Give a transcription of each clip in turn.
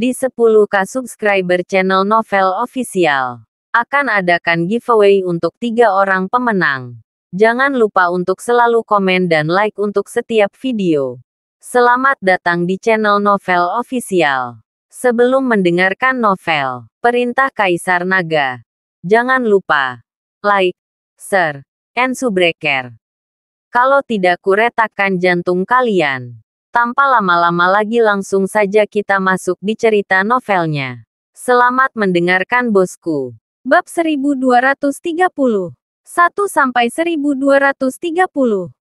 Di 10K subscriber channel Novel Official, akan adakan giveaway untuk 3 orang pemenang. Jangan lupa untuk selalu komen dan like untuk setiap video. Selamat datang di channel Novel Official. Sebelum mendengarkan novel Perintah Kaisar Naga, jangan lupa like, share, and subscribe. Kalau tidak kuretakkan jantung kalian. Tanpa lama-lama lagi langsung saja kita masuk di cerita novelnya. Selamat mendengarkan bosku. Bab 1230. 1-1230. 5.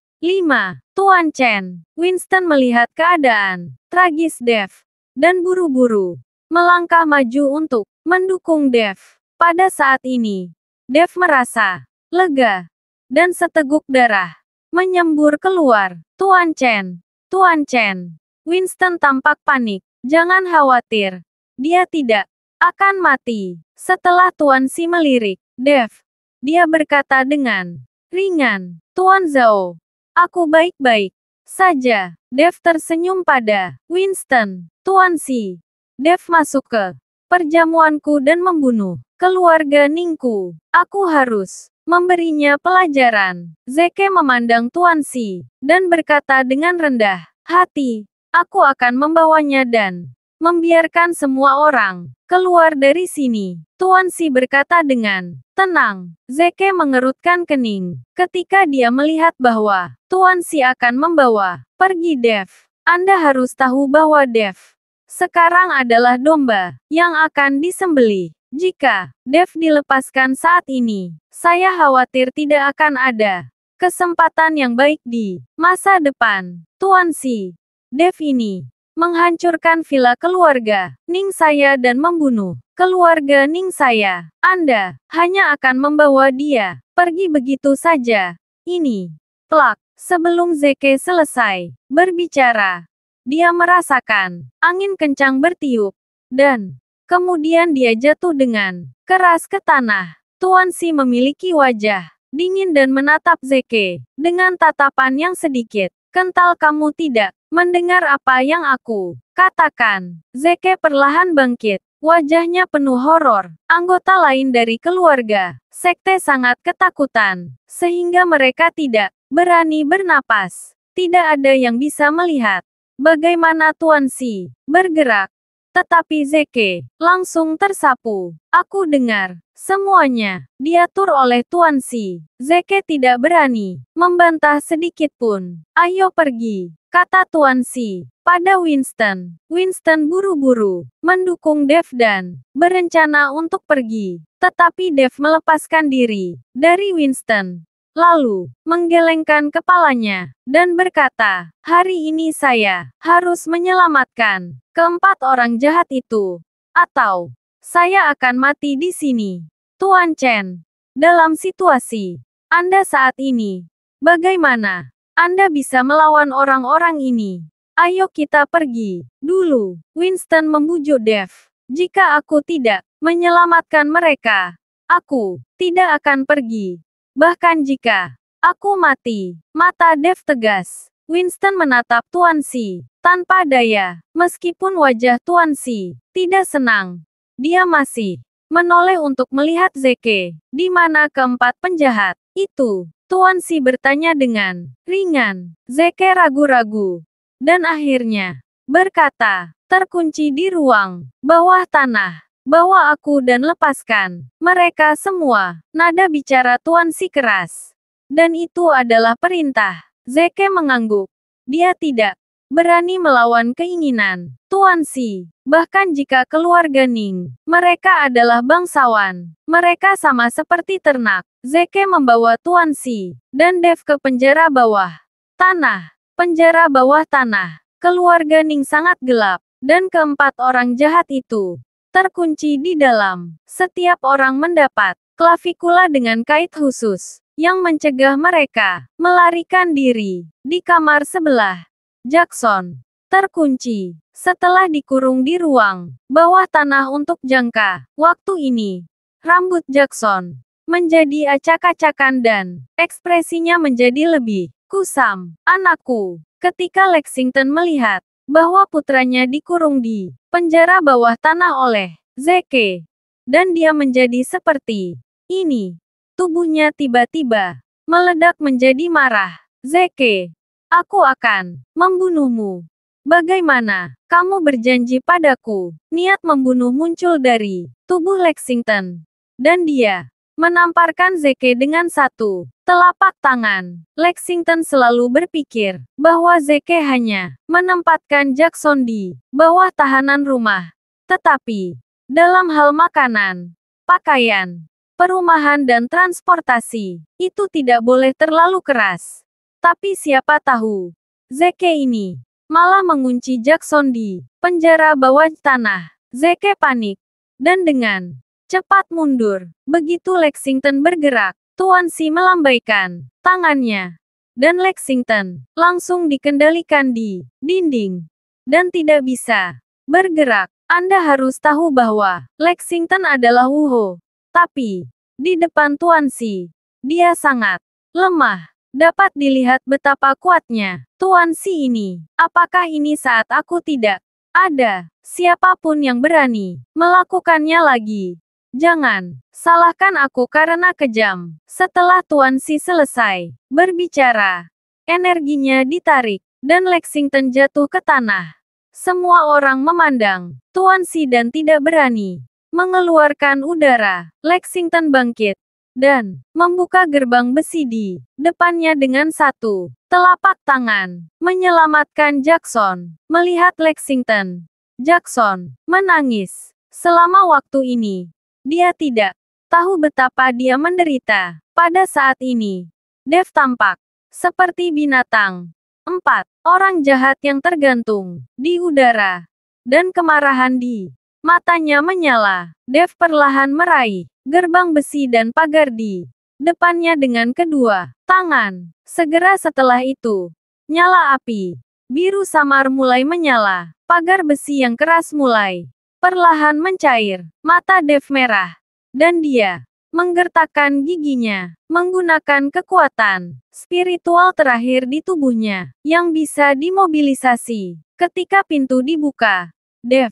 Tuan Chen. Winston melihat keadaan tragis Dev dan buru-buru melangkah maju untuk mendukung Dev. Pada saat ini, Dev merasa lega dan seteguk darah menyembur keluar. Tuan Chen. Tuan Chen. Winston tampak panik. Jangan khawatir. Dia tidak akan mati. Setelah Tuan Si melirik Dev, dia berkata dengan ringan, Tuan Zhao, aku baik-baik saja. Dev tersenyum pada Winston. Tuan Si. Dev masuk ke perjamuanku dan membunuh keluarga Ningku. Aku harus memberinya pelajaran. Zeke memandang Tuan Si dan berkata dengan rendah hati, aku akan membawanya dan membiarkan semua orang keluar dari sini. Tuan Si berkata dengan tenang. Zeke mengerutkan kening ketika dia melihat bahwa Tuan Si akan membawa pergi Dev. Anda harus tahu bahwa Dev sekarang adalah domba yang akan disembelih. Jika Dev dilepaskan saat ini, saya khawatir tidak akan ada kesempatan yang baik di masa depan. Tuan Si. Dev ini menghancurkan villa keluarga Ning saya dan membunuh keluarga Ning saya. Anda hanya akan membawa dia pergi begitu saja. Ini plak. Sebelum Zeke selesai berbicara, dia merasakan angin kencang bertiup dan kemudian dia jatuh dengan keras ke tanah. Tuan Si memiliki wajah dingin dan menatap Zeke dengan tatapan yang sedikit kental. Kamu tidak mendengar apa yang aku katakan. Zeke perlahan bangkit. Wajahnya penuh horor. Anggota lain dari keluarga sekte sangat ketakutan, sehingga mereka tidak berani bernapas. Tidak ada yang bisa melihat bagaimana Tuan Si bergerak. Tetapi Zeke langsung tersapu. Aku dengar semuanya diatur oleh Tuan Si. Zeke tidak berani membantah sedikit pun. Ayo pergi, kata Tuan Si pada Winston. Winston buru-buru mendukung Dev dan berencana untuk pergi. Tetapi Dev melepaskan diri dari Winston, lalu menggelengkan kepalanya dan berkata, hari ini saya harus menyelamatkan keempat orang jahat itu, atau saya akan mati di sini. Tuan Chen, dalam situasi Anda saat ini, bagaimana Anda bisa melawan orang-orang ini? Ayo kita pergi dulu. Winston membujuk Dev. Jika aku tidak menyelamatkan mereka, aku tidak akan pergi. Bahkan jika aku mati. Mata Dev tegas. Winston menatap Tuan Si tanpa daya. Meskipun wajah Tuan Si tidak senang, dia masih menoleh untuk melihat Zeke. Di mana keempat penjahat itu? Tuan Si bertanya dengan ringan. Zeke ragu-ragu dan akhirnya berkata, terkunci di ruang bawah tanah. Bawa aku dan lepaskan mereka semua. Nada bicara Tuan Si keras. Dan itu adalah perintah. Zeke mengangguk. Dia tidak berani melawan keinginan Tuan Si. Bahkan jika keluarga Ning, mereka adalah bangsawan. Mereka sama seperti ternak. Zeke membawa Tuan Si dan Dev ke penjara bawah tanah. Penjara bawah tanah. Keluarga Ning sangat gelap. Dan keempat orang jahat itu terkunci di dalam. Setiap orang mendapat klavikula dengan kait khusus yang mencegah mereka melarikan diri. Di kamar sebelah, Jackson terkunci setelah dikurung di ruang bawah tanah untuk jangka waktu ini. Rambut Jackson menjadi acak-acakan dan ekspresinya menjadi lebih kusam. Anakku, ketika Lexington melihat bahwa putranya dikurung di penjara bawah tanah oleh Zeke. Dan dia menjadi seperti ini. Tubuhnya tiba-tiba meledak menjadi marah. Zeke, aku akan membunuhmu. Bagaimana kamu berjanji padaku? Niat membunuh muncul dari tubuh Lexington. Dan dia menamparkan Zeke dengan satu telapak tangan. Lexington selalu berpikir bahwa Zeke hanya menempatkan Jackson di bawah tahanan rumah. Tetapi, dalam hal makanan, pakaian, perumahan dan transportasi, itu tidak boleh terlalu keras. Tapi siapa tahu, Zeke ini malah mengunci Jackson di penjara bawah tanah. Zeke panik dan dengan cepat mundur. Begitu Lexington bergerak, Tuan Si melambaikan tangannya. Dan Lexington langsung dikendalikan di dinding. Dan tidak bisa bergerak. Anda harus tahu bahwa Lexington adalah Wuho. Tapi, di depan Tuan Si, dia sangat lemah. Dapat dilihat betapa kuatnya Tuan Si ini. Apakah ini saat aku tidak ada siapapun yang berani melakukannya lagi? Jangan salahkan aku karena kejam. Setelah Tuan Si selesai berbicara, energinya ditarik, dan Lexington jatuh ke tanah. Semua orang memandang Tuan Si dan tidak berani mengeluarkan udara. Lexington bangkit dan membuka gerbang besi di depannya dengan satu telapak tangan, menyelamatkan Jackson. Melihat Lexington, Jackson menangis. Selama waktu ini, dia tidak tahu betapa dia menderita. Pada saat ini, Dev tampak seperti binatang. 4. Orang jahat yang tergantung di udara. Dan kemarahan di matanya menyala. Dev perlahan meraih gerbang besi dan pagar di depannya dengan kedua tangan. Segera setelah itu, nyala api biru samar mulai menyala. Pagar besi yang keras mulai perlahan mencair. Mata Dev merah. Dan dia menggertakkan giginya, menggunakan kekuatan spiritual terakhir di tubuhnya, yang bisa dimobilisasi. Ketika pintu dibuka, Dev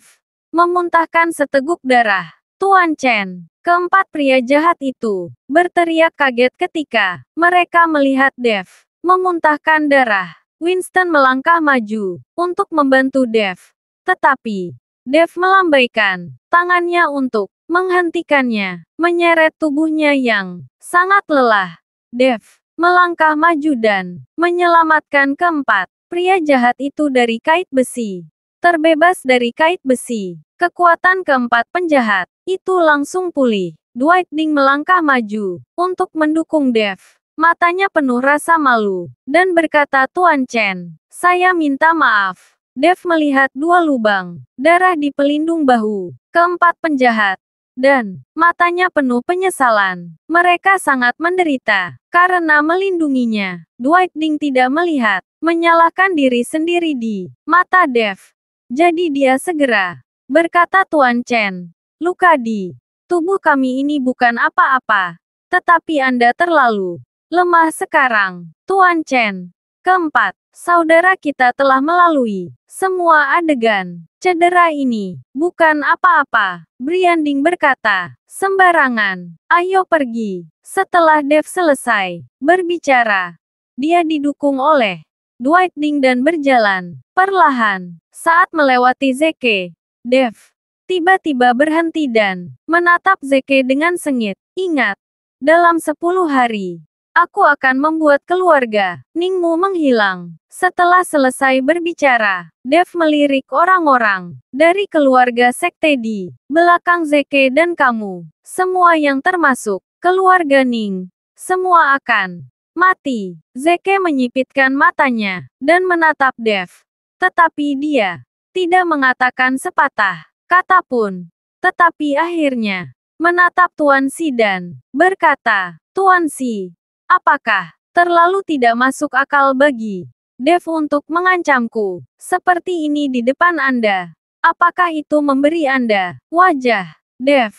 memuntahkan seteguk darah. Tuan Chen, keempat pria jahat itu, berteriak kaget ketika mereka melihat Dev memuntahkan darah. Winston melangkah maju untuk membantu Dev. Tetapi, Dev melambaikan tangannya untuk menghentikannya, menyeret tubuhnya yang sangat lelah. Dev melangkah maju dan menyelamatkan keempat pria jahat itu dari kait besi. Terbebas dari kait besi, kekuatan keempat penjahat itu langsung pulih. Dwight Ding melangkah maju untuk mendukung Dev. Matanya penuh rasa malu dan berkata, Tuan Chen, saya minta maaf. Dev melihat dua lubang darah di pelindung bahu keempat penjahat, dan matanya penuh penyesalan. Mereka sangat menderita karena melindunginya. Dwight Ding tidak melihat, menyalahkan diri sendiri di mata Dev. Jadi dia segera berkata, Tuan Chen, luka di tubuh kami ini bukan apa-apa, tetapi Anda terlalu lemah sekarang, Tuan Chen. Keempat, saudara kita telah melalui semua adegan cedera ini. Bukan apa-apa, Brianding berkata. Sembarangan, ayo pergi. Setelah Dev selesai berbicara, dia didukung oleh Dwight Ding dan berjalan perlahan. Saat melewati Zeke, Dev tiba-tiba berhenti dan menatap Zeke dengan sengit. Ingat, dalam 10 hari, aku akan membuat keluarga Ningmu menghilang. Setelah selesai berbicara, Dev melirik orang-orang dari keluarga sekte di belakang Zeke dan kamu. Semua yang termasuk keluarga Ning. Semua akan mati. Zeke menyipitkan matanya dan menatap Dev. Tetapi dia tidak mengatakan sepatah kata pun. Tetapi akhirnya menatap Tuan Si dan berkata, Tuan Si, apakah terlalu tidak masuk akal bagi Dev untuk mengancamku seperti ini di depan Anda? Apakah itu memberi Anda wajah? Dev,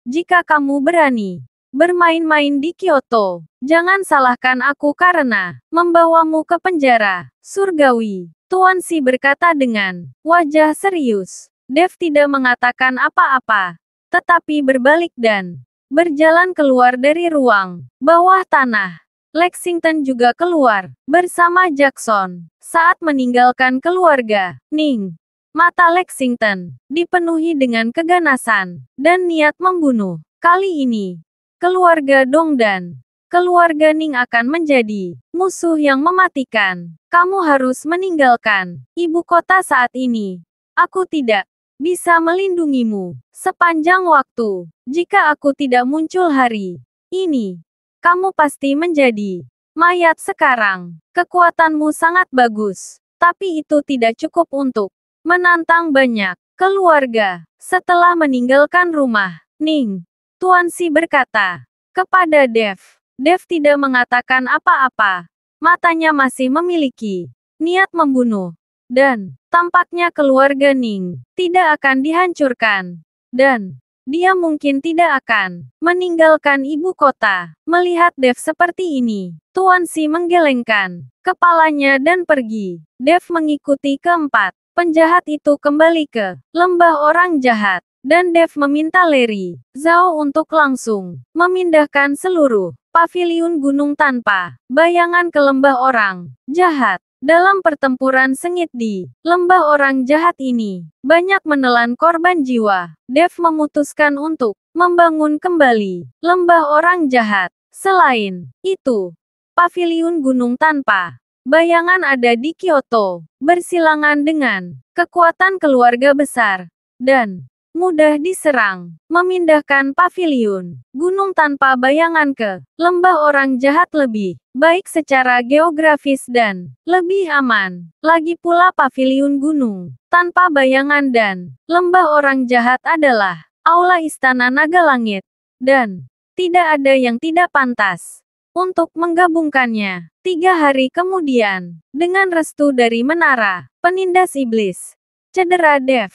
jika kamu berani bermain-main di Kyoto, jangan salahkan aku karena membawamu ke penjara surgawi. Tuan Shi berkata dengan wajah serius. Dev tidak mengatakan apa-apa, tetapi berbalik dan berjalan keluar dari ruang bawah tanah. Lexington juga keluar bersama Jackson. Saat meninggalkan keluarga Ning, mata Lexington dipenuhi dengan keganasan dan niat membunuh. Kali ini, keluarga Dong dan keluarga Ning akan menjadi musuh yang mematikan. Kamu harus meninggalkan ibu kota saat ini. Aku tidak bisa melindungimu sepanjang waktu. Jika aku tidak muncul hari ini, kamu pasti menjadi mayat sekarang. Kekuatanmu sangat bagus, tapi itu tidak cukup untuk menantang banyak keluarga. Setelah meninggalkan rumah Ning, Tuan Shi berkata kepada Dev. Dev tidak mengatakan apa-apa. Matanya masih memiliki niat membunuh. Dan tampaknya keluarga Ning tidak akan dihancurkan. Dan dia mungkin tidak akan meninggalkan ibu kota. Melihat Dev seperti ini, Tuan Shi menggelengkan kepalanya dan pergi. Dev mengikuti keempat penjahat itu kembali ke lembah orang jahat. Dan Dev meminta Larry Zhao untuk langsung memindahkan seluruh paviliun gunung tanpa bayangan ke lembah orang jahat. Dalam pertempuran sengit di lembah orang jahat ini, banyak menelan korban jiwa. Dev memutuskan untuk membangun kembali lembah orang jahat. Selain itu, paviliun gunung tanpa bayangan ada di Kyoto, bersilangan dengan kekuatan keluarga besar dan mudah diserang. Memindahkan paviliun gunung tanpa bayangan ke lembah orang jahat lebih baik secara geografis dan lebih aman. Lagi pula paviliun gunung tanpa bayangan dan lembah orang jahat adalah aula istana naga langit. Dan tidak ada yang tidak pantas untuk menggabungkannya. 3 hari kemudian, dengan restu dari menara penindas iblis, cedera Dev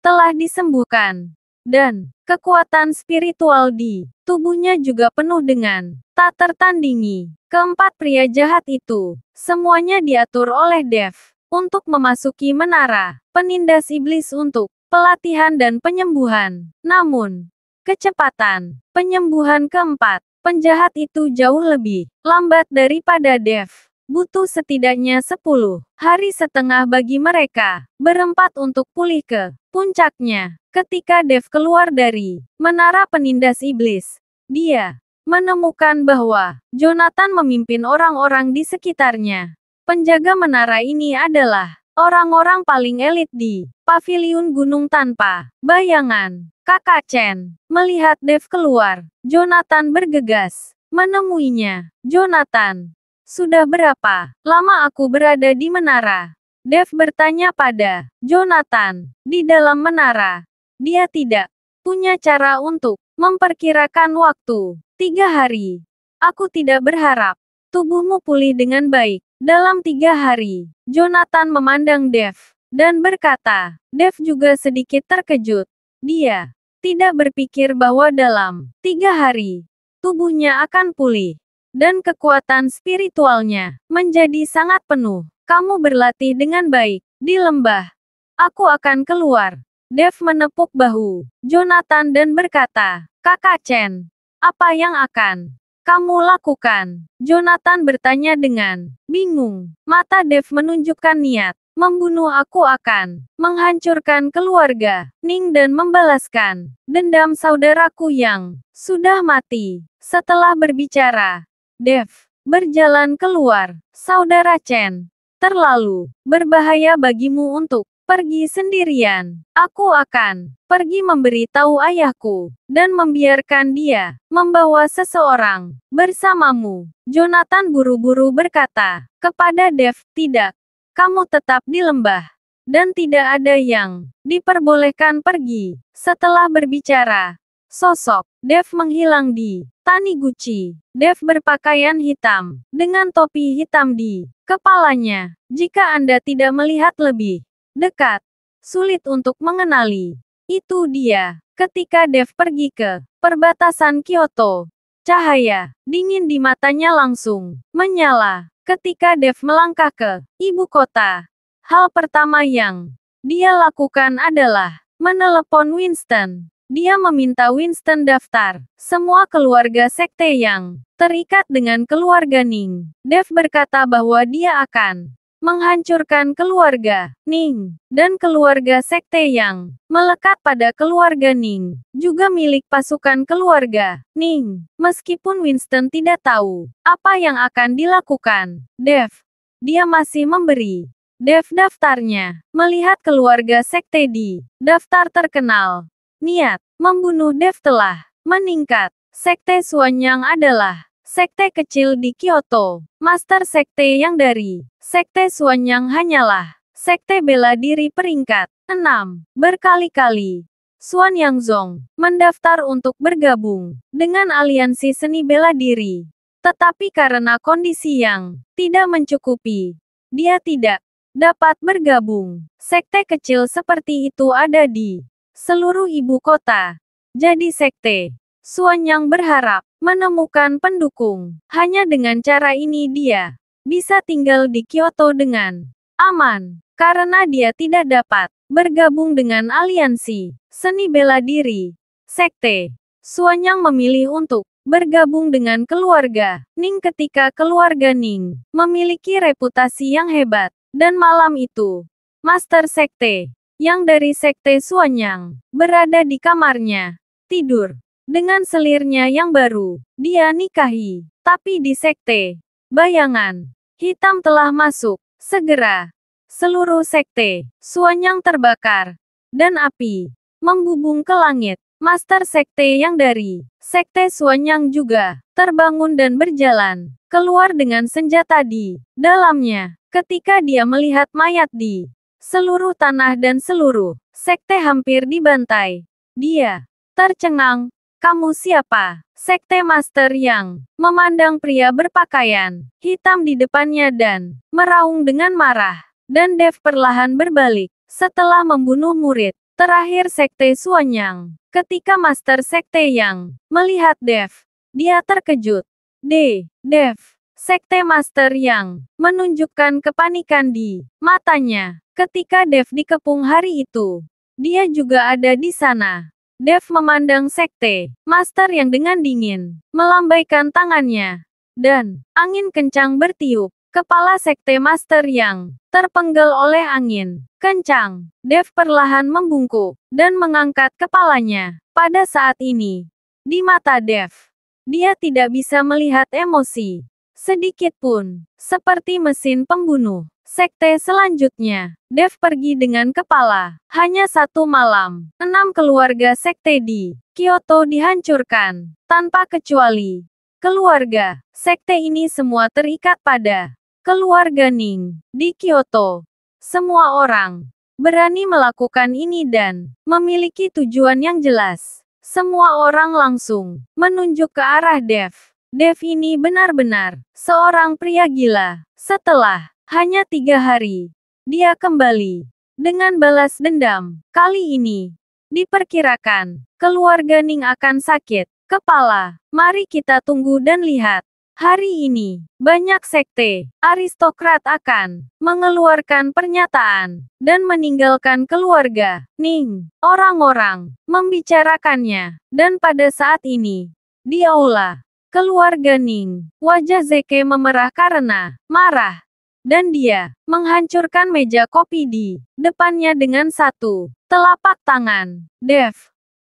telah disembuhkan. Dan kekuatan spiritual di tubuhnya juga penuh dengan tak tertandingi. Keempat pria jahat itu, semuanya diatur oleh Dev untuk memasuki menara penindas iblis untuk pelatihan dan penyembuhan. Namun, kecepatan penyembuhan keempat penjahat itu jauh lebih lambat daripada Dev. Butuh setidaknya 10 hari setengah bagi mereka berempat untuk pulih ke puncaknya. Ketika Dev keluar dari menara penindas iblis, dia menemukan bahwa Jonathan memimpin orang-orang di sekitarnya. Penjaga menara ini adalah orang-orang paling elit di paviliun gunung tanpa bayangan. Kakak Chen melihat Dev keluar. Jonathan bergegas menemuinya. Jonathan, sudah berapa lama aku berada di menara? Dev bertanya pada Jonathan. Di dalam menara, dia tidak punya cara untuk memperkirakan waktu. 3 hari. Aku tidak berharap tubuhmu pulih dengan baik dalam 3 hari. Jonathan memandang Dev dan berkata. Dev juga sedikit terkejut. Dia tidak berpikir bahwa dalam 3 hari tubuhnya akan pulih dan kekuatan spiritualnya menjadi sangat penuh. Kamu berlatih dengan baik di lembah. Aku akan keluar. Dev menepuk bahu Jonathan dan berkata, Kakak Chen, apa yang akan kamu lakukan? Jonathan bertanya dengan bingung. Mata Dev menunjukkan niat membunuh. Aku akan menghancurkan keluarga Ning dan membalaskan dendam saudaraku yang sudah mati. Setelah berbicara, Dev berjalan keluar. Saudara Chen, terlalu berbahaya bagimu untuk pergi sendirian. Aku akan pergi memberitahu ayahku dan membiarkan dia membawa seseorang bersamamu. Jonathan buru-buru berkata kepada Dev, tidak. Kamu tetap di lembah. Dan tidak ada yang diperbolehkan pergi. Setelah berbicara, sosok Dev menghilang di Taniguchi. Dev berpakaian hitam dengan topi hitam di kepalanya. Jika Anda tidak melihat lebih dekat, sulit untuk mengenali. Itu dia. Ketika Dev pergi ke perbatasan Kyoto, cahaya dingin di matanya langsung menyala. Ketika Dev melangkah ke ibu kota, hal pertama yang dia lakukan adalah menelepon Winston. Dia meminta Winston daftar semua keluarga sekte yang terikat dengan keluarga Ning. Dev berkata bahwa dia akan menghancurkan keluarga Ning dan keluarga sekte yang melekat pada keluarga Ning, juga milik pasukan keluarga Ning. Meskipun Winston tidak tahu apa yang akan dilakukan Dev, dia masih memberi Dev daftarnya. Melihat keluarga sekte di daftar terkenal, niat membunuh Dev telah meningkat. Sekte Xuanyang adalah sekte kecil di Kyoto. Master sekte yang dari sekte Xuanyang hanyalah sekte bela diri peringkat 6. Berkali-kali, Xuanyang Zong mendaftar untuk bergabung dengan aliansi seni bela diri. Tetapi karena kondisi yang tidak mencukupi, dia tidak dapat bergabung. Sekte kecil seperti itu ada di seluruh ibu kota. Jadi sekte Xuanyang berharap menemukan pendukung. Hanya dengan cara ini dia bisa tinggal di Kyoto dengan aman. Karena dia tidak dapat bergabung dengan aliansi seni bela diri. Sekte Xuanyang memilih untuk bergabung dengan keluarga Ning ketika keluarga Ning memiliki reputasi yang hebat. Dan malam itu, Master Sekte yang dari sekte Xuanyang berada di kamarnya tidur. Dengan selirnya yang baru, dia nikahi. Tapi di sekte bayangan hitam telah masuk. Segera, seluruh sekte Xuanyang terbakar. Dan api membubung ke langit. Master Sekte yang dari sekte Xuanyang juga terbangun dan berjalan keluar dengan senjata di dalamnya. Ketika dia melihat mayat di seluruh tanah dan seluruh sekte hampir dibantai, dia tercengang. Kamu siapa? Sekte Master yang memandang pria berpakaian hitam di depannya dan meraung dengan marah. Dan Dev perlahan berbalik setelah membunuh murid terakhir sekte Xuanyang. Ketika Master Sekte yang melihat Dev, dia terkejut. Dev. Sekte Master yang menunjukkan kepanikan di matanya. Ketika Dev dikepung hari itu, dia juga ada di sana. Dev memandang Sekte Master yang dengan dingin melambaikan tangannya. Dan angin kencang bertiup. Kepala Sekte Master yang terpenggal oleh angin kencang. Dev perlahan membungkuk dan mengangkat kepalanya. Pada saat ini, di mata Dev, dia tidak bisa melihat emosi sedikit pun. Seperti mesin pembunuh. Sekte selanjutnya, Dev pergi dengan kepala. Hanya satu malam, 6 keluarga sekte di Kyoto dihancurkan. Tanpa kecuali keluarga sekte ini semua terikat pada keluarga Ning di Kyoto. Semua orang berani melakukan ini dan memiliki tujuan yang jelas. Semua orang langsung menunjuk ke arah Dev. Dev ini benar-benar seorang pria gila. Setelah hanya 3 hari, dia kembali dengan balas dendam. Kali ini, diperkirakan keluarga Ning akan sakit kepala. Mari kita tunggu dan lihat. Hari ini, banyak sekte aristokrat akan mengeluarkan pernyataan dan meninggalkan keluarga Ning. Orang-orang membicarakannya, dan pada saat ini, di aula keluarga Ning, wajah Zeke memerah karena marah. Dan dia menghancurkan meja kopi di depannya dengan satu telapak tangan. Dev,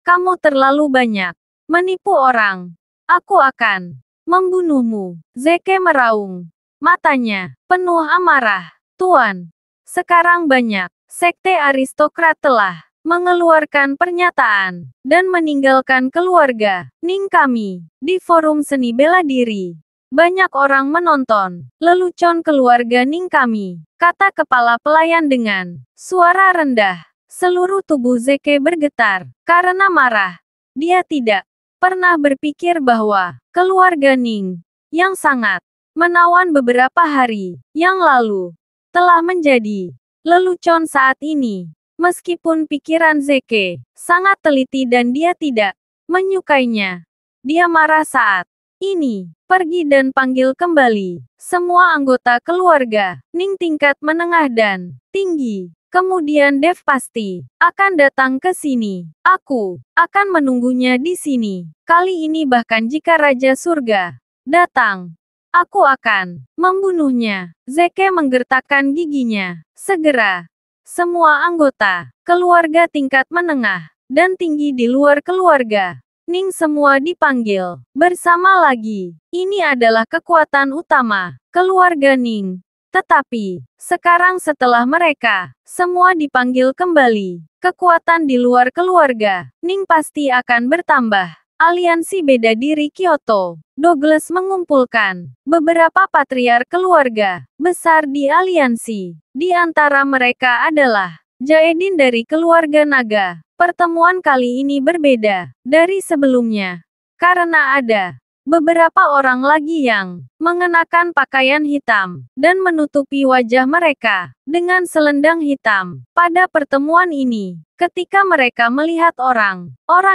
kamu terlalu banyak menipu orang. Aku akan membunuhmu. Zeke meraung. Matanya penuh amarah. Tuan, sekarang banyak sekte aristokrat telah mengeluarkan pernyataan dan meninggalkan keluarga Ning kami di forum seni bela diri. Banyak orang menonton lelucon keluarga Ning kami, kata kepala pelayan dengan suara rendah. Seluruh tubuh Zeke bergetar karena marah. Dia tidak pernah berpikir bahwa keluarga Ning yang sangat menawan beberapa hari yang lalu telah menjadi lelucon saat ini. Meskipun pikiran Zeke sangat teliti dan dia tidak menyukainya, dia marah saat Ini, pergi dan panggil kembali semua anggota keluarga Ning tingkat menengah dan tinggi. Kemudian Dev pasti akan datang ke sini. Aku akan menunggunya di sini. Kali ini bahkan jika Raja Surga datang, aku akan membunuhnya. Zeke menggertakkan giginya. Segera, semua anggota keluarga tingkat menengah dan tinggi di luar keluarga Ning semua dipanggil bersama lagi. Ini adalah kekuatan utama keluarga Ning. Tetapi, sekarang setelah mereka semua dipanggil kembali, kekuatan di luar keluarga Ning pasti akan bertambah. Aliansi beda diri Kyoto. Douglas mengumpulkan beberapa patriark keluarga besar di aliansi. Di antara mereka adalah Jaedin dari keluarga naga. Pertemuan kali ini berbeda dari sebelumnya. Karena ada beberapa orang lagi yang mengenakan pakaian hitam dan menutupi wajah mereka dengan selendang hitam. Pada pertemuan ini, ketika mereka melihat orang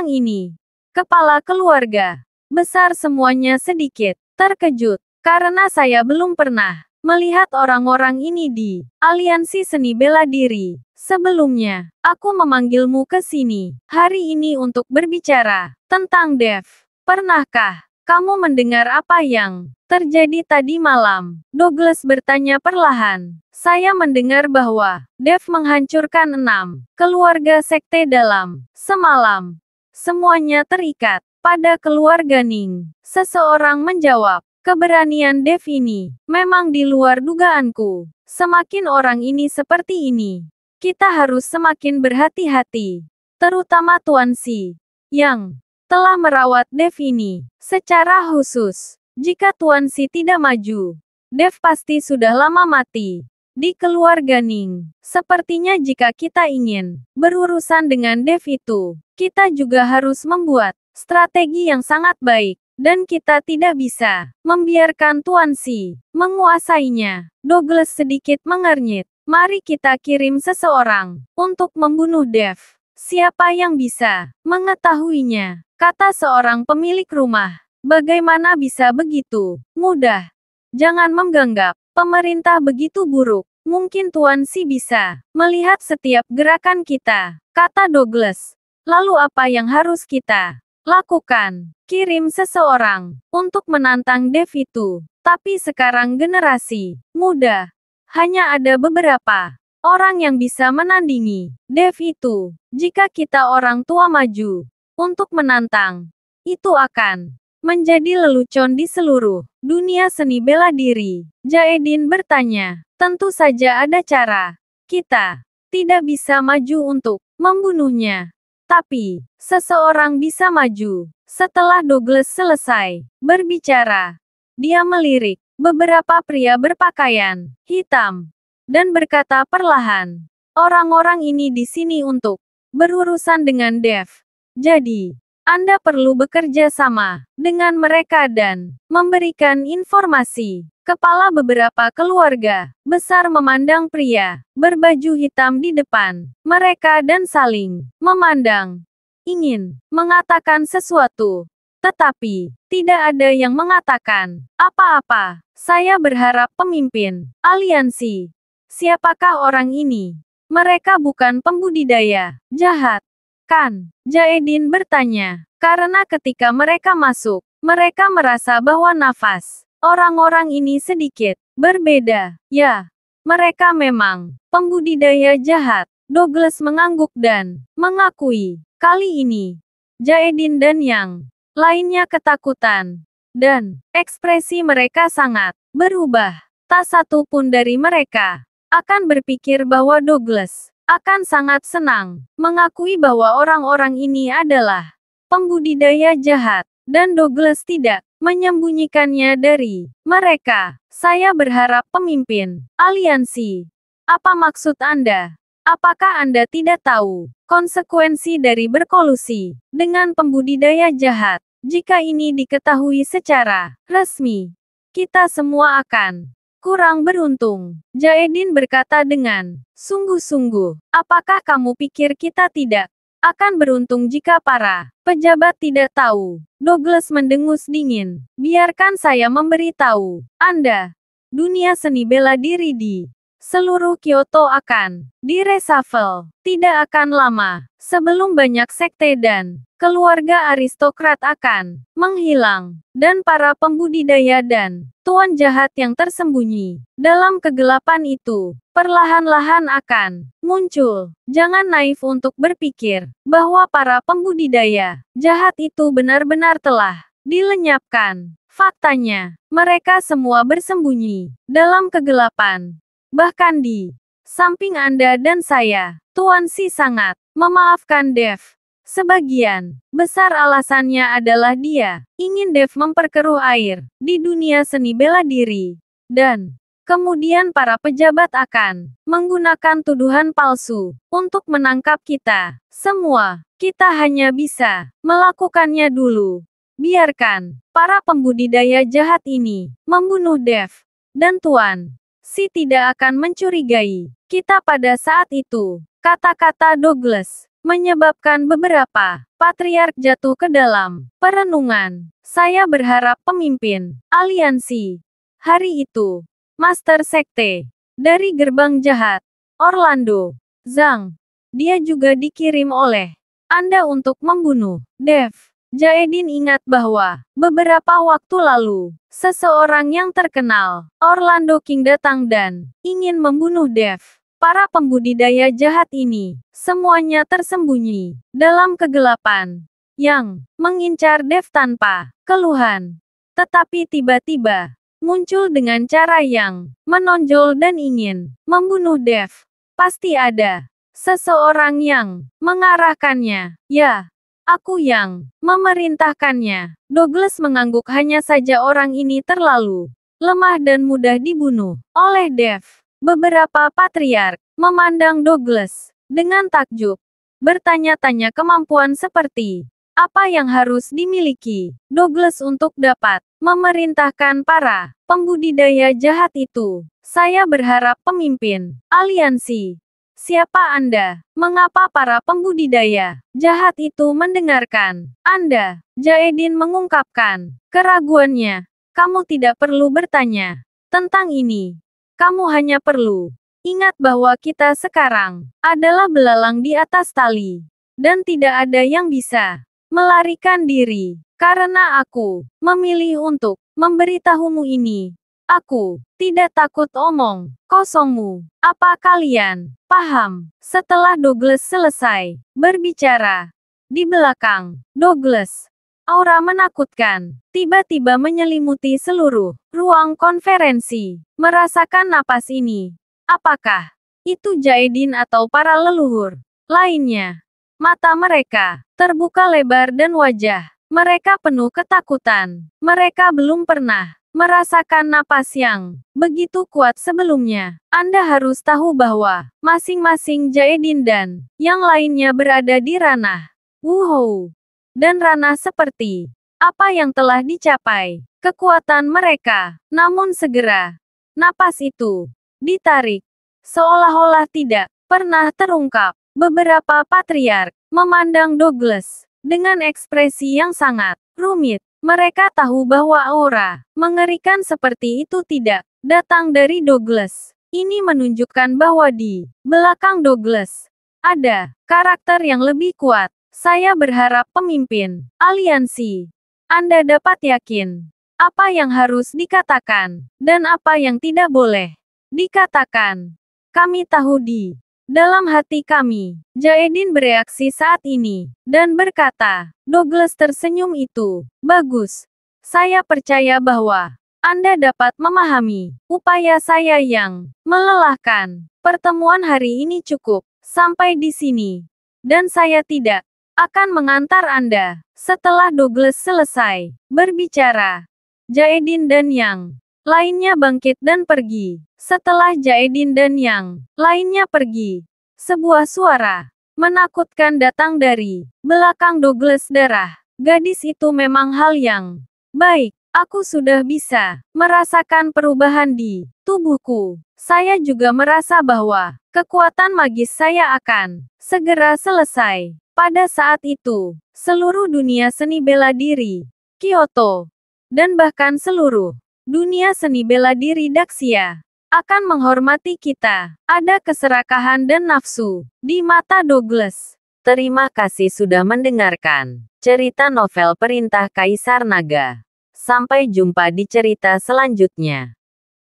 ini, kepala keluarga besar semuanya sedikit terkejut karena saya belum pernah melihat orang-orang ini di aliansi seni bela diri. Sebelumnya, aku memanggilmu ke sini hari ini untuk berbicara tentang Dev. Pernahkah kamu mendengar apa yang terjadi tadi malam? Douglas bertanya perlahan. Saya mendengar bahwa Dev menghancurkan 6 keluarga sekte dalam semalam. Semuanya terikat pada keluarga Ning. Seseorang menjawab. Keberanian Dev ini memang di luar dugaanku. Semakin orang ini seperti ini, kita harus semakin berhati-hati. Terutama Tuan Si, yang telah merawat Dev ini secara khusus. Jika Tuan Si tidak maju, Dev pasti sudah lama mati. Di keluarga Ning, sepertinya jika kita ingin berurusan dengan Dev itu, kita juga harus membuat strategi yang sangat baik. Dan kita tidak bisa membiarkan Tuan Si menguasainya. Douglas sedikit mengernyit. Mari kita kirim seseorang untuk membunuh Dev. Siapa yang bisa mengetahuinya? Kata seorang pemilik rumah. Bagaimana bisa begitu mudah? Jangan menganggap pemerintah begitu buruk. Mungkin Tuan Si bisa melihat setiap gerakan kita, kata Douglas. Lalu apa yang harus kita lakukan? Kirim seseorang untuk menantang Dev itu. Tapi sekarang generasi muda, hanya ada beberapa orang yang bisa menandingi Dev itu. Jika kita orang tua maju untuk menantang, itu akan menjadi lelucon di seluruh dunia seni bela diri. Jaedin bertanya. Tentu saja ada cara. Kita tidak bisa maju untuk membunuhnya. Tapi, seseorang bisa maju. Setelah Douglas selesai berbicara, dia melirik beberapa pria berpakaian hitam dan berkata perlahan, orang-orang ini di sini untuk berurusan dengan Dev. Jadi, Anda perlu bekerja sama dengan mereka dan memberikan informasi. Kepala beberapa keluarga besar memandang pria berbaju hitam di depan mereka dan saling memandang. Ingin mengatakan sesuatu, tetapi tidak ada yang mengatakan apa-apa. Saya berharap pemimpin aliansi. Siapakah orang ini? Mereka bukan pembudidaya jahat, kan? Jaedin bertanya. Karena ketika mereka masuk, mereka merasa bahwa nafas orang-orang ini sedikit berbeda. Ya, mereka memang pembudidaya jahat. Douglas mengangguk dan mengakui. Kali ini, Jaedin dan yang lainnya ketakutan. Dan ekspresi mereka sangat berubah. Tak satu pun dari mereka akan berpikir bahwa Douglas akan sangat senang mengakui bahwa orang-orang ini adalah pembudidaya jahat. Dan Douglas tidak menyembunyikannya dari mereka. Saya berharap pemimpin aliansi. Apa maksud Anda? Apakah Anda tidak tahu konsekuensi dari berkolusi dengan pembudidaya jahat? Jika ini diketahui secara resmi, kita semua akan kurang beruntung. Jaedin berkata dengan sungguh-sungguh. Apakah kamu pikir kita tidak Akan beruntung jika para pejabat tidak tahu. Douglas mendengus dingin. Biarkan saya memberitahu Anda. Dunia seni bela diri di seluruh Kyoto akan direshuffle. Tidak akan lama sebelum banyak sekte dan keluarga aristokrat akan menghilang, dan para pembudidaya dan tuan jahat yang tersembunyi dalam kegelapan itu perlahan-lahan akan muncul. Jangan naif untuk berpikir bahwa para pembudidaya jahat itu benar-benar telah dilenyapkan. Faktanya, mereka semua bersembunyi dalam kegelapan. Bahkan di samping Anda dan saya, Tuan Si sangat memaafkan Dev. Sebagian besar alasannya adalah dia ingin Dev memperkeruh air di dunia seni bela diri. Dan kemudian para pejabat akan menggunakan tuduhan palsu untuk menangkap kita. Semua, kita hanya bisa melakukannya dulu. Biarkan para pembudidaya jahat ini membunuh Dev. Dan Tuan Si tidak akan mencurigai kita pada saat itu. Kata-kata Douglas menyebabkan beberapa patriark jatuh ke dalam perenungan. Saya berharap pemimpin aliansi hari itu, Master Sekte dari Gerbang Jahat, Orlando Zhang. Dia juga dikirim oleh Anda untuk membunuh Dev. Jaedin ingat bahwa beberapa waktu lalu, seseorang yang terkenal, Orlando King datang dan ingin membunuh Dev. Para pembudidaya jahat ini, semuanya tersembunyi dalam kegelapan, yang mengincar Dev tanpa keluhan. Tetapi tiba-tiba, muncul dengan cara yang menonjol dan ingin membunuh Dev. Pasti ada seseorang yang mengarahkannya. Ya, aku yang memerintahkannya. Douglas mengangguk, hanya saja orang ini terlalu lemah dan mudah dibunuh oleh Dev. Beberapa patriark memandang Douglas dengan takjub, bertanya-tanya kemampuan seperti apa yang harus dimiliki Douglas untuk dapat memerintahkan para pembudidaya jahat itu. Saya berharap pemimpin aliansi. Siapa Anda? Mengapa para pembudidaya jahat itu mendengarkan Anda? Jaedin mengungkapkan keraguannya. Kamu tidak perlu bertanya tentang ini. Kamu hanya perlu ingat bahwa kita sekarang adalah belalang di atas tali. Dan tidak ada yang bisa melarikan diri. Karena aku memilih untuk memberitahumu ini. Aku tidak takut omong kosongmu. Apa kalian paham? Setelah Douglas selesai berbicara, di belakang Douglas, aura menakutkan tiba-tiba menyelimuti seluruh ruang konferensi. Merasakan napas ini. Apakah itu Jaedin atau para leluhur lainnya? Mata mereka terbuka lebar dan wajah mereka penuh ketakutan. Mereka belum pernah merasakan napas yang begitu kuat sebelumnya. Anda harus tahu bahwa masing-masing Jaedin dan yang lainnya berada di ranah Wuhou. Dan ranah seperti apa yang telah dicapai kekuatan mereka. Namun segera, napas itu ditarik. Seolah-olah tidak pernah terungkap. Beberapa patriark memandang Douglas dengan ekspresi yang sangat rumit. Mereka tahu bahwa aura mengerikan seperti itu tidak datang dari Douglas. Ini menunjukkan bahwa di belakang Douglas ada karakter yang lebih kuat. Saya berharap pemimpin aliansi. Anda dapat yakin apa yang harus dikatakan dan apa yang tidak boleh dikatakan. Kami tahu di dalam hati kami. Jaedin bereaksi saat ini dan berkata, Douglas tersenyum itu. Bagus. Saya percaya bahwa Anda dapat memahami upaya saya yang melelahkan. Pertemuan hari ini cukup sampai di sini. Dan saya tidak akan mengantar Anda. Setelah Douglas selesai berbicara, Jaedin dan yang lainnya bangkit dan pergi. Setelah Jaedin dan yang lainnya pergi, sebuah suara menakutkan datang dari belakang Douglas. Darah gadis itu memang hal yang baik. Aku sudah bisa merasakan perubahan di tubuhku. Saya juga merasa bahwa kekuatan magis saya akan segera selesai. Pada saat itu, seluruh dunia seni bela diri, Kyoto, dan bahkan seluruh dunia seni bela diri Daxia akan menghormati kita. Ada keserakahan dan nafsu di mata Douglas. Terima kasih sudah mendengarkan cerita novel Perintah Kaisar Naga. Sampai jumpa di cerita selanjutnya.